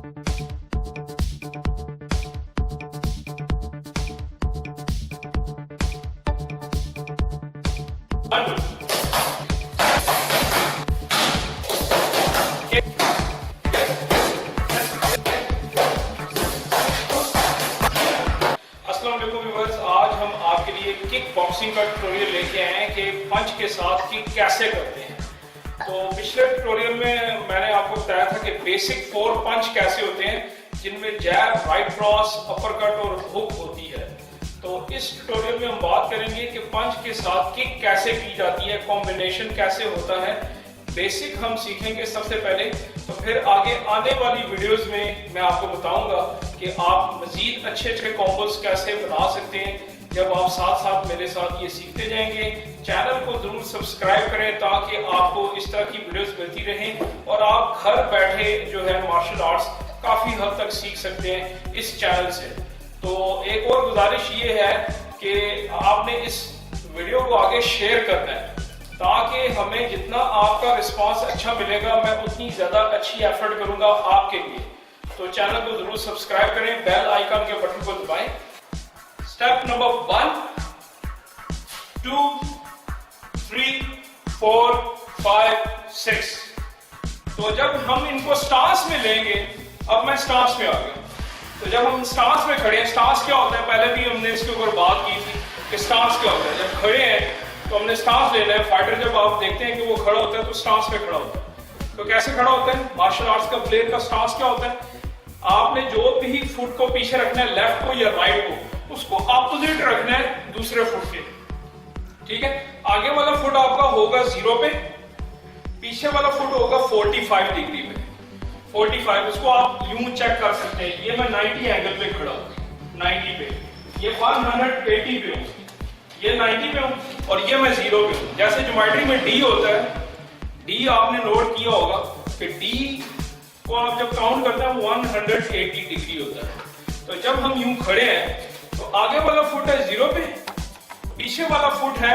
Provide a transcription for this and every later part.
आज हम आपके लिए किक बॉक्सिंग का ट्यूटोरियल लेके आए हैं कि पंच के साथ किक कैसे करते हैं। तो पिछले ट्यूटोरियल में मैंने आपको बताया था कि बेसिक 4 पंच कैसे होते हैं, जिनमें जैब, राइट क्रॉस, अपर कट और हुक होती है। तो इस ट्यूटोरियल में हम बात करेंगे कि पंच के साथ किक कैसे की जाती है, कॉम्बिनेशन कैसे होता है, बेसिक हम सीखेंगे सबसे पहले। तो फिर आगे आने वाली वीडियोस में मैं आपको बताऊंगा कि आप मजीद अच्छे अच्छे कॉम्बोज कैसे बना सकते हैं जब आप साथ साथ मेरे साथ ये सीखते जाएंगे। चैनल को जरूर सब्सक्राइब करें ताकि आपको इस तरह की वीडियोस मिलती रहें और आप घर बैठे जो है मार्शल आर्ट्स काफी हद तक सीख सकते हैं इस चैनल से। तो एक और गुजारिश ये है कि आपने इस वीडियो को आगे शेयर करना है ताकि हमें जितना आपका रिस्पांस अच्छा मिलेगा मैं उतनी ज्यादा अच्छी एफर्ट करूंगा आपके लिए। तो चैनल को जरूर सब्सक्राइब करें, बेल आइकन के बटन को दबाएं। Step number 1, 2, 3, 4, 5, 6। तो जब हम इनको स्टांस में लेंगे, अब मैं स्टांस में आ गया। तो जब हम स्टांस में खड़े हैं, स्टांस क्या होता है पहले भी हमने इसके ऊपर बात की थी कि स्टांस क्या होता है। जब खड़े हैं तो हमने स्टांस लेना है। फाइटर जब आप देखते हैं कि वो खड़ा होता है तो स्टांस में खड़ा होता है। तो कैसे खड़ा होता है? मार्शल आर्ट्स का प्लेयर का स्टांस क्या होता है? आपने जो भी फुट को पीछे रखना है, लेफ्ट को या राइट को, उसको अपोजिट रखना है दूसरे फुट के। ठीक है, आगे वाला फुट आपका होगा 0 पे, पीछे वाला फुट होगा 45 डिग्री पे। 45 उसको आप यूं चेक कर सकते हैं। ये मैं 90 एंगल पे खड़ा हूं, 90 पे, ये 180 पे हूं, ये 90 पे हूं और ये मैं 0 पे हूं। जैसे ज्योमेट्री में डी होता है, डी आपने नोट किया होगा कि डी को आप जब काउंट करते हैं 180 डिग्री होता है। तो जब हम यूं खड़े हैं तो आगे वाला फुट है 0 पे, पीछे वाला फुट है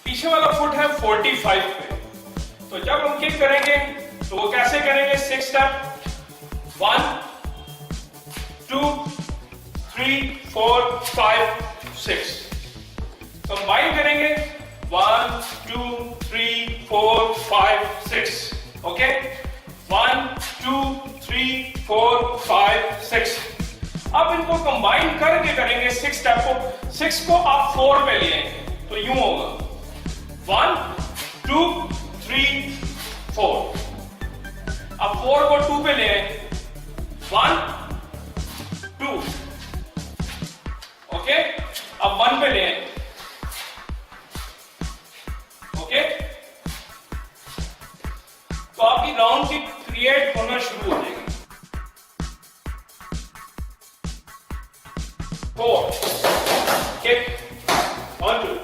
पीछे वाला फुट है 45 पे। तो जब हम किक करेंगे तो वो कैसे करेंगे? 6 स्टेप, 1, 2, 3, 4, 5, 6 कंबाइन करेंगे। 1, 2, 3, 4, 5, 6। ओके, 1, 2, 3, 4, 5, 6। अब इनको कंबाइन करके करेंगे 6 स्टेप को। 6 को आप 4 पे ले आएंगे तो यूं होगा 1, 2, 3, 4। अब 4 को 2 पे ले आए, 1, 2। ओके, अब 1 पे ले आए। ओके, तो आपकी राउंड की क्रिएट होना शुरू हो जाएगी। 4 किक, 1, 2